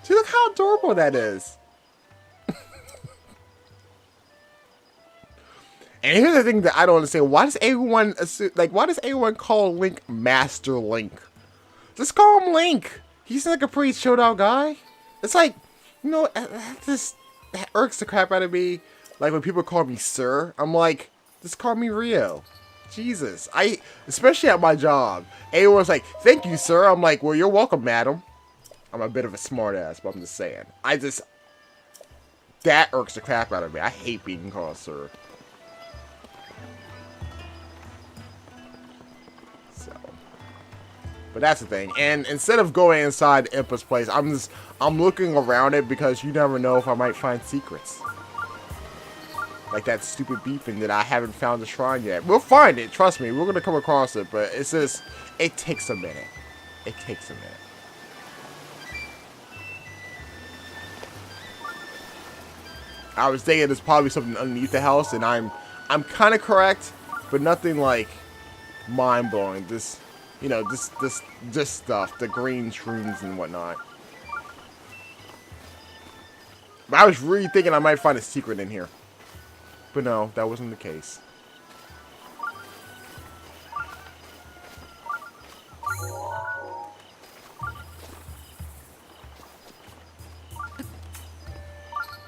See, look how adorable that is. And here's the thing that I don't understand. Why does everyone assume, like, why does everyone call Link Master Link? Just call him Link. He's like a pretty chilled out guy. It's like, you know, that irks the crap out of me. Like when people call me sir, I'm like, just call me Rio. Jesus. Especially at my job. Everyone's like, thank you, sir. I'm like, well, you're welcome, madam. I'm a bit of a smartass, but I'm just saying. That irks the crap out of me. I hate being called sir. But that's the thing. And instead of going inside Impa's place, I'm looking around it because you never know if I might find secrets. Like that stupid beeping that I haven't found the shrine yet. We'll find it, trust me. We're gonna come across it, but it's just, it takes a minute. It takes a minute. I was thinking there's probably something underneath the house, and I'm kind of correct, but nothing like mind-blowing. This, you know, this stuff, the green shrooms and whatnot. But I was really thinking I might find a secret in here. But no, that wasn't the case.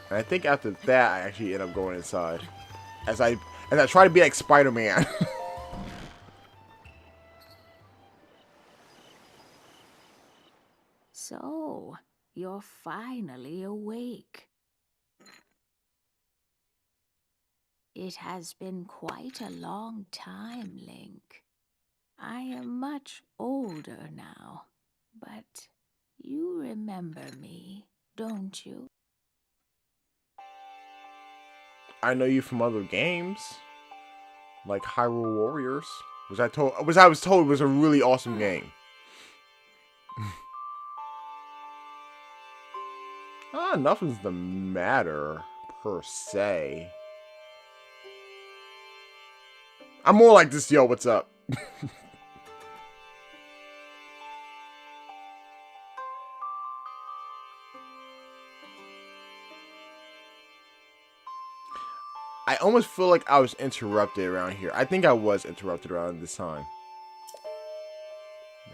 And I think after that, I actually end up going inside. As I try to be like Spider-Man. So, you're finally awake. It has been quite a long time, Link. I am much older now, but you remember me, don't you? I know you from other games, like Hyrule Warriors, which I was told was a really awesome game. Nothing's the matter per se. I'm more like this, yo, what's up? I almost feel like I was interrupted around here. I think I was interrupted around this time. Yeah.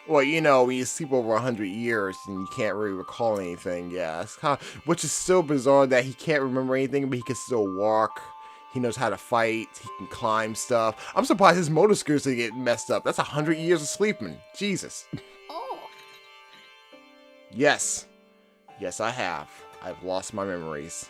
Well, you know, when you sleep over 100 years and you can't really recall anything, yeah. It's kind of, which is still bizarre that he can't remember anything, but he can still walk. He knows how to fight. He can climb stuff. I'm surprised his motor skills didn't get messed up. That's 100 years of sleeping. Jesus. Oh. Yes. Yes, I have. I've lost my memories.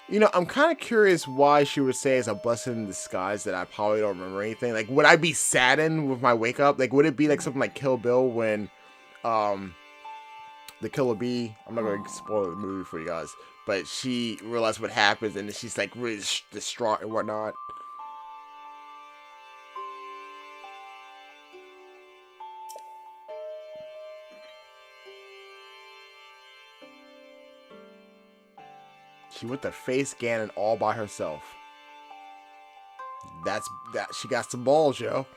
You know, I'm kind of curious why she would say it's a blessing in disguise that I probably don't remember anything. Like, would I be saddened with my wake up? Like, would it be like something like Kill Bill when, the Killer Bee, I'm not going to spoil the movie for you guys, but she realized what happens and she's like really distraught and whatnot. She went to face Ganon all by herself. She got some balls, yo.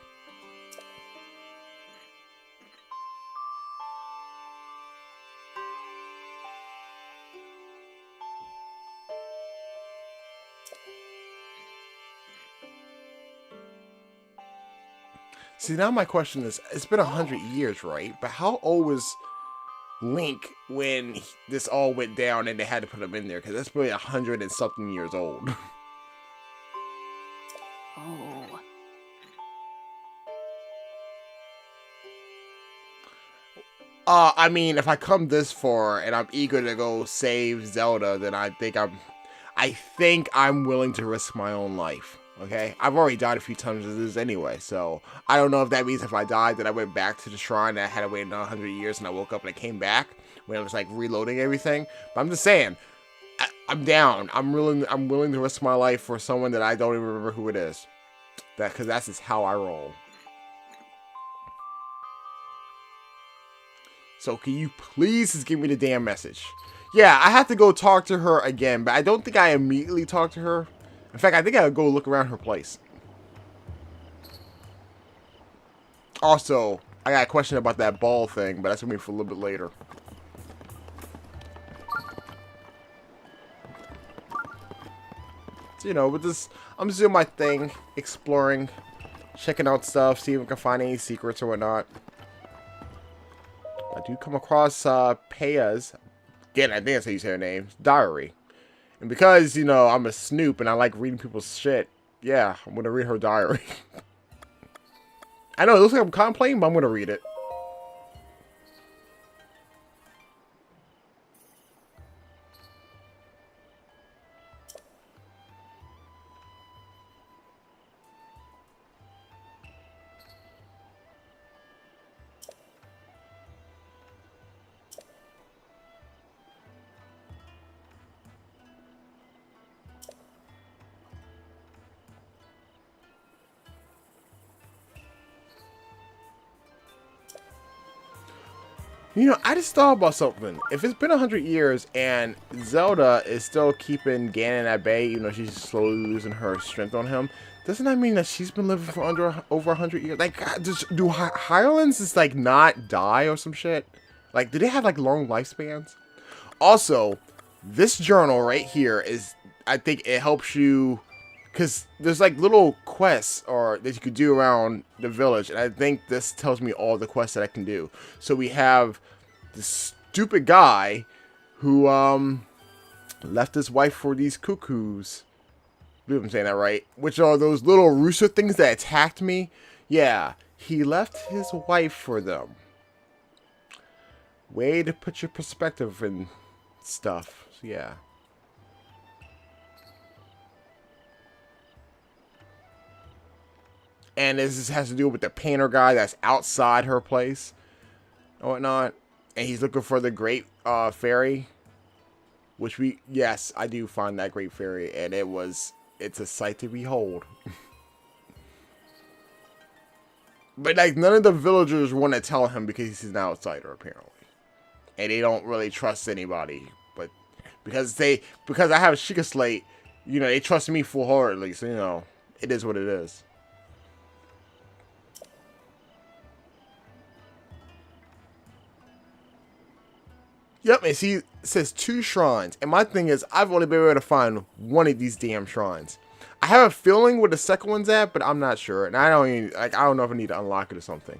See, now my question is, it's been 100 years, right? But how old was Link when this all went down and they had to put him in there? Because that's probably 100 and something years old. Oh. I mean, if I come this far and I'm eager to go save Zelda, then I think I'm willing to risk my own life. Okay? I've already died a few times as this anyway, so I don't know if that means if I died that I went back to the shrine and I had to wait another 100 years and I woke up and I came back when I was like reloading everything. But I'm just saying, I'm down. I'm willing to risk my life for someone that I don't even remember who it is. Because that's just how I roll. So can you please just give me the damn message? Yeah, I have to go talk to her again, but I don't think I immediately talk to her. In fact, I think I'll go look around her place. Also, I got a question about that ball thing, but that's gonna be for a little bit later. So, you know, with this, I'm just doing my thing, exploring, checking out stuff, see if I can find any secrets or whatnot. I do come across Pea's, again, I think that's how you say her name, diary. And because, you know, I'm a snoop and I like reading people's shit, yeah, I'm gonna read her diary. I know, it looks like I'm contemplating, but I'm gonna read it. You know, I just thought about something. If it's been 100 years and Zelda is still keeping Ganon at bay, even though she's slowly losing her strength on him, doesn't that mean that she's been living for over 100 years? Like, do Hyruleans just, like, not die or some shit? Like, do they have, like, long lifespans? Also, this journal right here is, I think it helps you, because there's, like, little quests or that you could do around the village, and I think this tells me all the quests that I can do. So we have this stupid guy who left his wife for these cuckoos. I believe I'm saying that right. Which are those little rooster things that attacked me. Yeah, he left his wife for them. Way to put your perspective in stuff. So, yeah. And this has to do with the painter guy that's outside her place and whatnot. And he's looking for the great fairy. Which yes, I do find that great fairy. And it's a sight to behold. But like none of the villagers want to tell him because he's an outsider apparently. And they don't really trust anybody. But because I have a Sheikah Slate, you know, they trust me full-heartedly. So, you know, it is what it is. Yep, and see, it says 2 shrines. And my thing is, I've only been able to find one of these damn shrines. I have a feeling where the second one's at, but I'm not sure. And I don't know if I need to unlock it or something.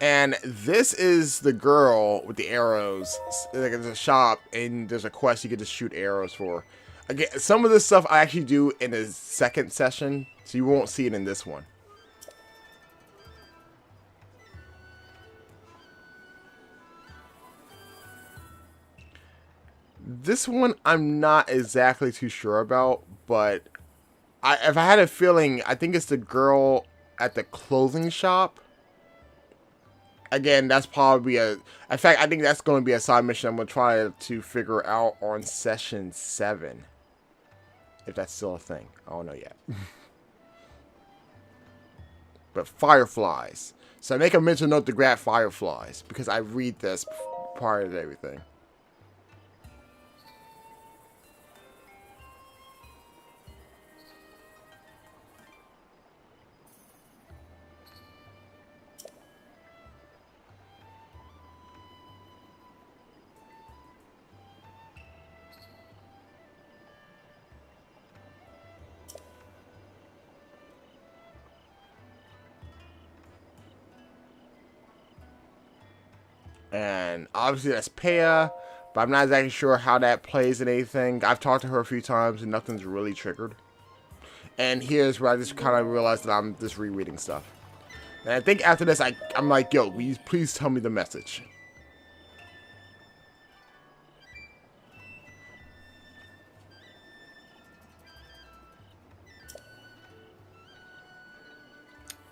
And this is the girl with the arrows. Like there's a shop and there's a quest you can just shoot arrows for. Again, some of this stuff I actually do in the second session, so you won't see it in this one. This one I'm not exactly too sure about, but if I had a feeling, I think it's the girl at the clothing shop. Again, that's probably in fact, I think that's going to be a side mission I'm going to try to figure out on session 7. If that's still a thing. I don't know yet. But fireflies. So I make a mental note to grab fireflies, because I read this prior to everything. And obviously that's Peah, but I'm not exactly sure how that plays in anything. I've talked to her a few times and nothing's really triggered. And here's where I just kind of realized that I'm just rereading stuff. And I think after this, I'm like, yo, will you please tell me the message?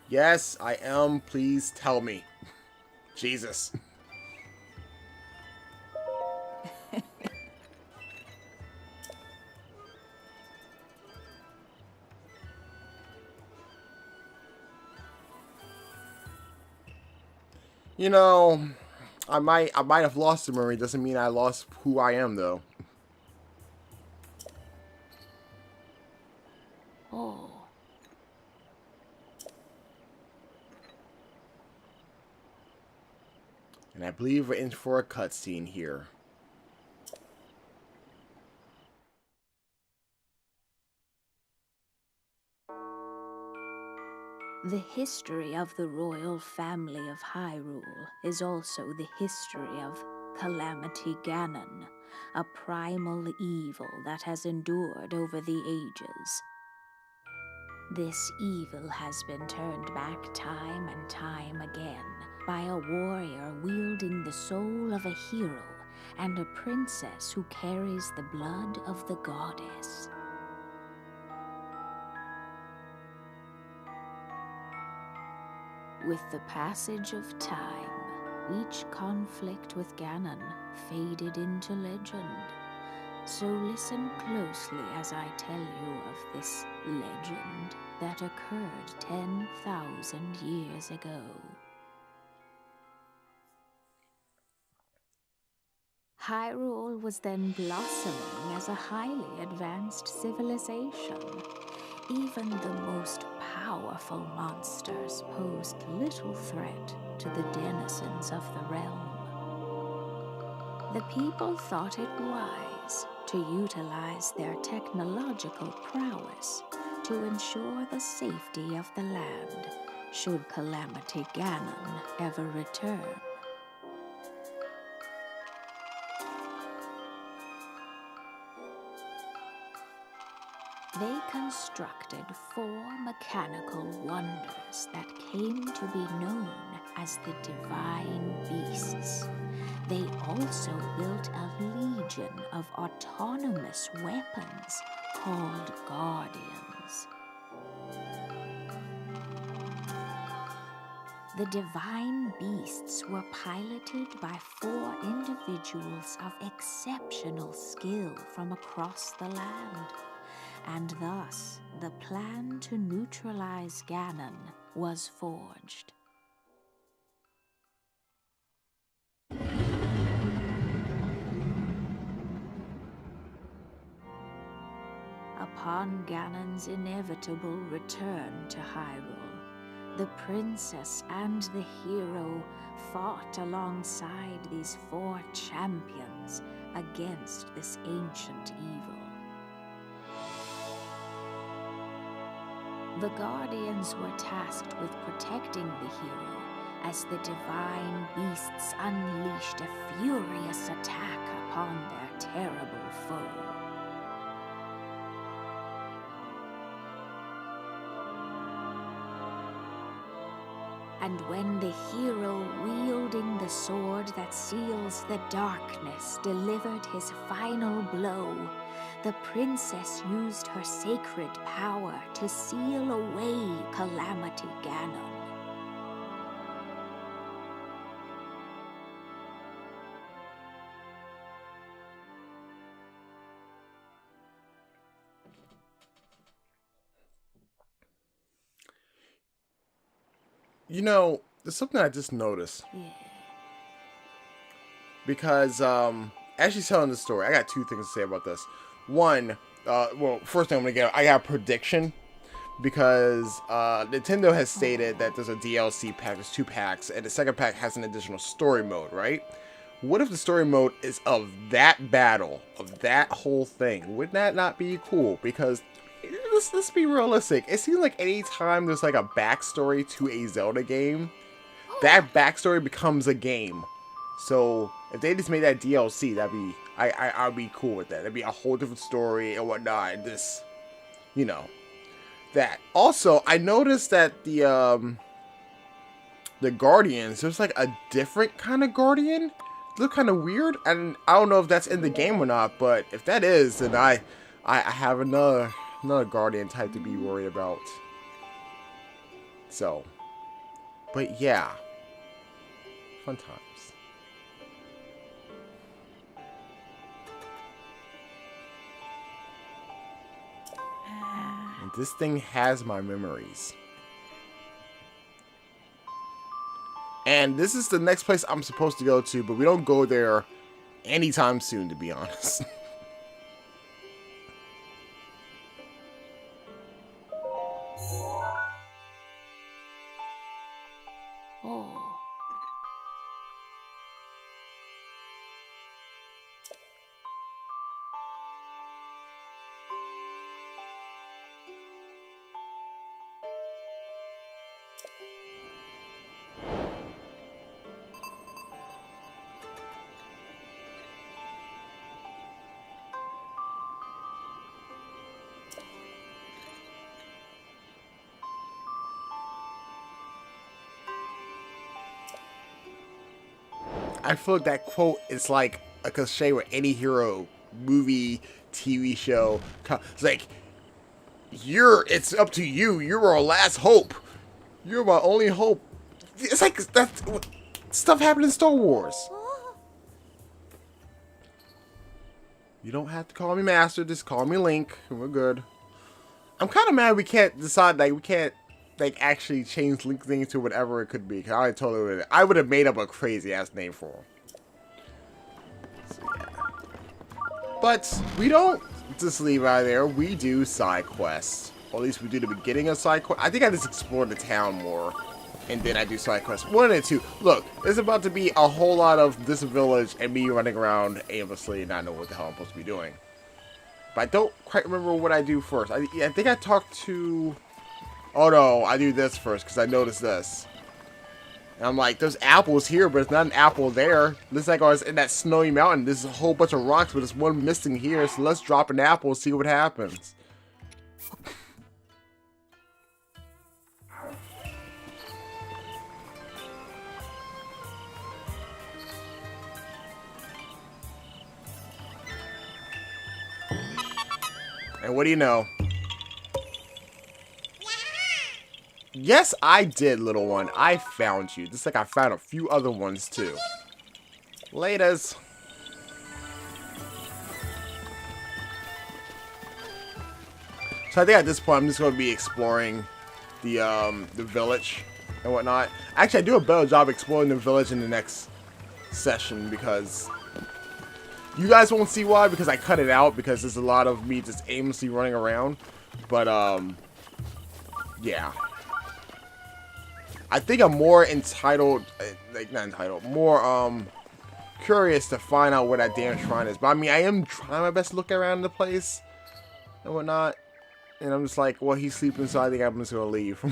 Yes, I am. Please tell me. Jesus. You know, I might have lost the memory. Doesn't mean I lost who I am, though. Oh, And I believe we're in for a cutscene here. the history of the royal family of Hyrule is also the history of Calamity Ganon, a primal evil that has endured over the ages. This evil has been turned back time and time again by a warrior wielding the soul of a hero and a princess who carries the blood of the goddess. With the passage of time, each conflict with Ganon faded into legend. So listen closely as I tell you of this legend that occurred 10,000 years ago. Hyrule was then blossoming as a highly advanced civilization. Even the most powerful monsters posed little threat to the denizens of the realm. The people thought it wise to utilize their technological prowess to ensure the safety of the land should Calamity Ganon ever return. They constructed 4 mechanical wonders that came to be known as the Divine Beasts. They also built a legion of autonomous weapons called Guardians. The Divine Beasts were piloted by 4 individuals of exceptional skill from across the land. And thus, the plan to neutralize Ganon was forged. Upon Ganon's inevitable return to Hyrule, the princess and the hero fought alongside these 4 champions against this ancient evil. The Guardians were tasked with protecting the hero as the Divine Beasts unleashed a furious attack upon their terrible foe. And when the hero wielding the sword that seals the darkness delivered his final blow, the princess used her sacred power to seal away Calamity Ganon. You know, there's something I just noticed. Yeah. Because, as she's telling the story, I got 2 things to say about this. One, well, first thing I got a prediction. Because Nintendo has stated that there's a DLC pack, there's 2 packs, and the second pack has an additional story mode, right? What if the story mode is of that battle, of that whole thing? Would that not be cool? Because let's be realistic. It seems like any time there's like a backstory to a Zelda game, that backstory becomes a game. So if they just made that DLC, that'd be I'd be cool with that. That'd be a whole different story and whatnot. And this, you know, that. Also, I noticed that the Guardians, there's like a different kind of Guardian. They look kind of weird, and I don't know if that's in the game or not. But if that is, then I have another Guardian type to be worried about. So, but yeah, fun times. And this thing has my memories. And this is the next place I'm supposed to go to, but we don't go there anytime soon, to be honest. Oh. I feel like that quote is like a cliche with any hero, movie, TV show. It's like, it's up to you. You're our last hope. You're my only hope. It's like, that stuff happened in Star Wars. You don't have to call me Master, just call me Link, and we're good. I'm kind of mad we can't decide, like, we can't, like, actually change Link things to whatever it could be. Cause I would have made up a crazy ass name for him. So, yeah. But we don't just leave out of there. We do side quests, or at least we do the beginning of side quests. I think I just explore the town more, and then I do side quests. One and two. Look, there's about to be a whole lot of this village and me running around aimlessly and not know what the hell I'm supposed to be doing. But I don't quite remember what I do first. I think I talked to... Oh no, I do this first because I noticed this. And I'm like, there's apples here, but it's not an apple there. Looks like I was in that snowy mountain. There's a whole bunch of rocks, but there's one missing here. So let's drop an apple and see what happens. And what do you know? Yes, I did, little one. I found you. Just like I found a few other ones, too. Laters. So I think at this point, I'm just going to be exploring the village and whatnot. Actually, I do a better job exploring the village in the next session because you guys won't see why, because I cut it out because there's a lot of me just aimlessly running around. But, yeah. I think I'm more entitled, like, not entitled, more, curious to find out where that damn shrine is. But, I mean, I am trying my best to look around the place and whatnot. And I'm just like, well, he's sleeping, so I think I'm just gonna leave.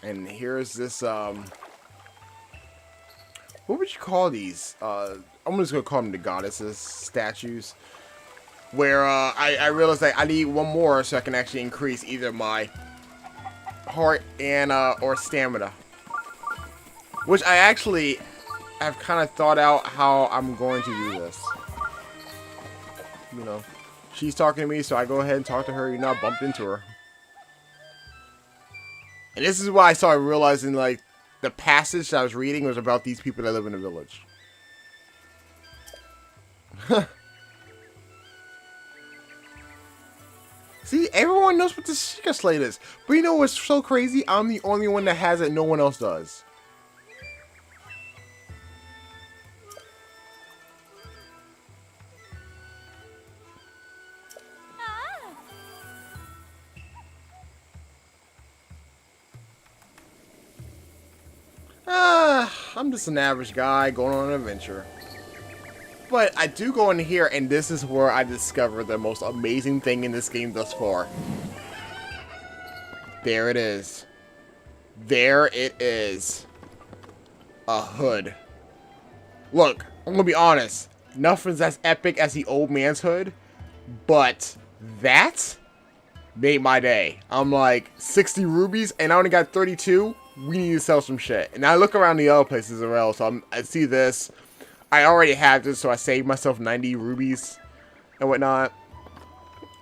And here's this, what would you call these? I'm just gonna call them the goddesses statues. Where, I realized that I need one more so I can actually increase either my heart and, or stamina. Which I actually have kind of thought out how I'm going to do this. You know, she's talking to me, so I go ahead and talk to her, you know, I bumped into her. And this is why I started realizing, like, the passage that I was reading was about these people that live in the village. See, everyone knows what the Sheikah Slate is. But you know what's so crazy? I'm the only one that has it, no one else does. I'm just an average guy going on an adventure. But I do go in here, and this is where I discover the most amazing thing in this game thus far. There it is. There it is. A hood. Look, I'm gonna be honest. Nothing's as epic as the old man's hood, but that made my day. I'm like, 60 rubies, and I only got 32. We need to sell some shit. And I look around the other places as well, so I see this. I already have this, so I saved myself 90 rubies and whatnot.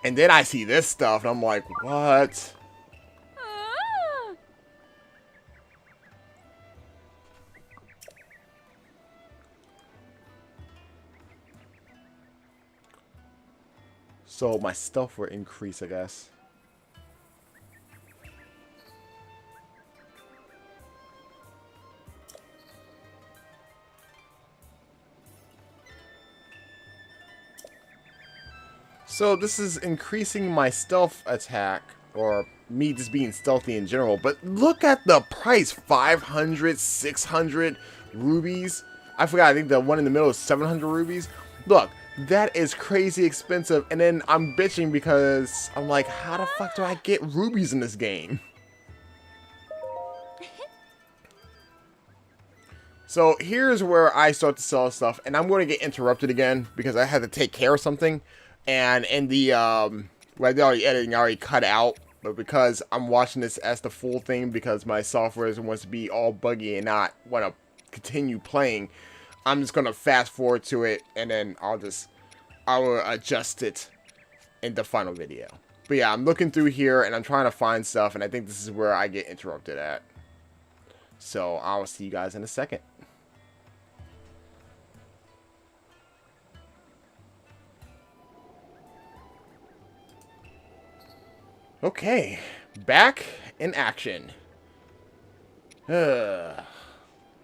And then I see this stuff, and I'm like, what? So my stuff will increase, I guess. So this is increasing my stealth attack, or me just being stealthy in general. But look at the price, 500, 600 rubies. I forgot, I think the one in the middle is 700 rubies. Look, that is crazy expensive. And then I'm bitching because I'm like, how the fuck do I get rubies in this game? So here's where I start to sell stuff, and I'm going to get interrupted again because I had to take care of something. And in the, well, the editing I already cut out, but because I'm watching this as the full thing because my software wants to be all buggy and not want to continue playing, I'm just going to fast forward to it, and then I will adjust it in the final video. But yeah, I'm looking through here, and I'm trying to find stuff, and I think this is where I get interrupted at. So I'll see you guys in a second. Okay, back in action. This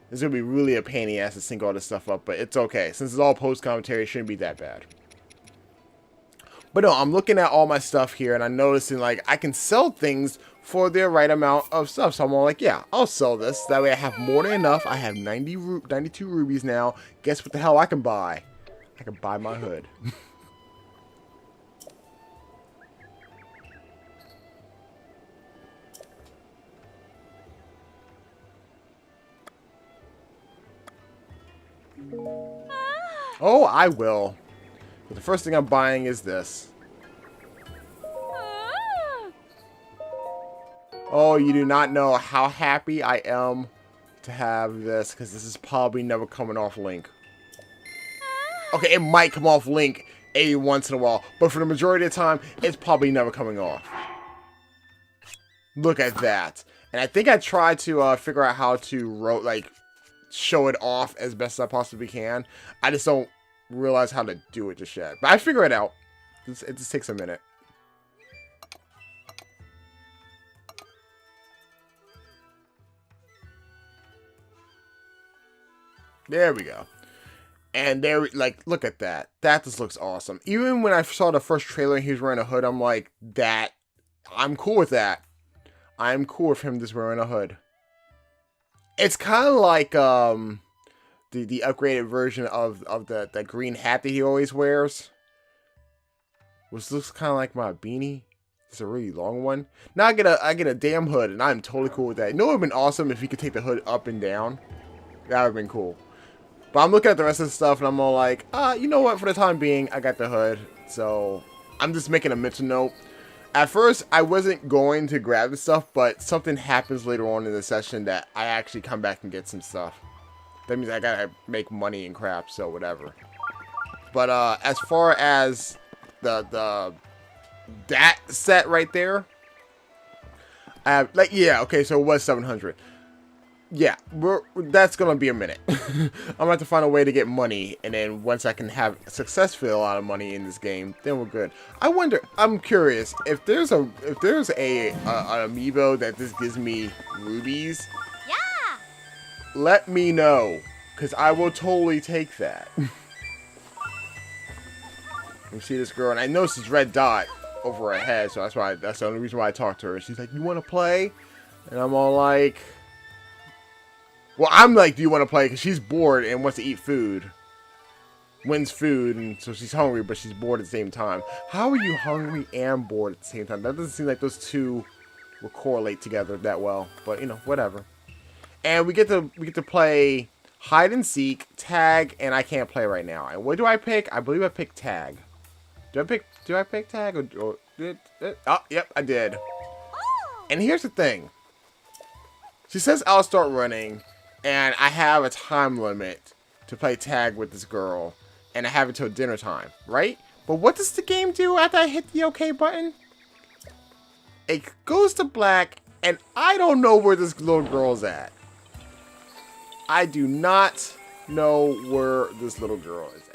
is going to be really a pain in the ass to sync all this stuff up, but it's okay. Since it's all post-commentary, it shouldn't be that bad. But no, I'm looking at all my stuff here, and I'm noticing, like, I can sell things for the right amount of stuff. So I'm all like, yeah, I'll sell this. That way I have more than enough. I have 92 rubies now. Guess what the hell I can buy? I can buy my hood. Oh, I will. But the first thing I'm buying is this. Oh, you do not know how happy I am to have this, because this is probably never coming off Link. Okay, it might come off Link every once in a while, but for the majority of the time, it's probably never coming off. Look at that. And I think I tried to figure out how to show it off as best as I possibly can. I just don't realize how to do it just yet. But I figure it out. It just takes a minute. There we go. And there, like, look at that. That just looks awesome. Even when I saw the first trailer and he was wearing a hood, I'm like, I'm cool with that. I'm cool with him just wearing a hood. It's kind of like the upgraded version of the green hat that he always wears, which looks kind of like my beanie. It's a really long one. Now I get a damn hood, and I'm totally cool with that. You know, it would have been awesome if he could take the hood up and down. That would have been cool. But I'm looking at the rest of the stuff, and I'm all like, you know what? For the time being, I got the hood, so I'm just making a mental note. At first, I wasn't going to grab the stuff, but something happens later on in the session that I actually come back and get some stuff. That means I gotta make money and crap, so whatever. But as far as that set right there, yeah, okay, so it was 700. Yeah, that's gonna be a minute. I'm gonna have to find a way to get money, and then once I can have successfully a lot of money in this game, then we're good. I'm curious if there's an amiibo that this gives me rubies. Yeah. Let me know, cause I will totally take that. You see this girl, and I noticed this red dot over her head, so that's the only reason why I talked to her. She's like, "You want to play?" And I'm all like. Well, I'm like, do you want to play? Because she's bored and wants to eat food. Wins food, and so she's hungry, but she's bored at the same time. How are you hungry and bored at the same time? That doesn't seem like those two will correlate together that well. But, you know, whatever. And we get to play hide and seek, tag, and I can't play right now. And what do I pick? I believe I picked tag. Do I pick tag? Oh, yep, I did. And here's the thing. She says I'll start running. And I have a time limit to play tag with this girl. And I have it till dinner time, right? But what does the game do after I hit the OK button? It goes to black, and I don't know where this little girl's at. I do not know where this little girl is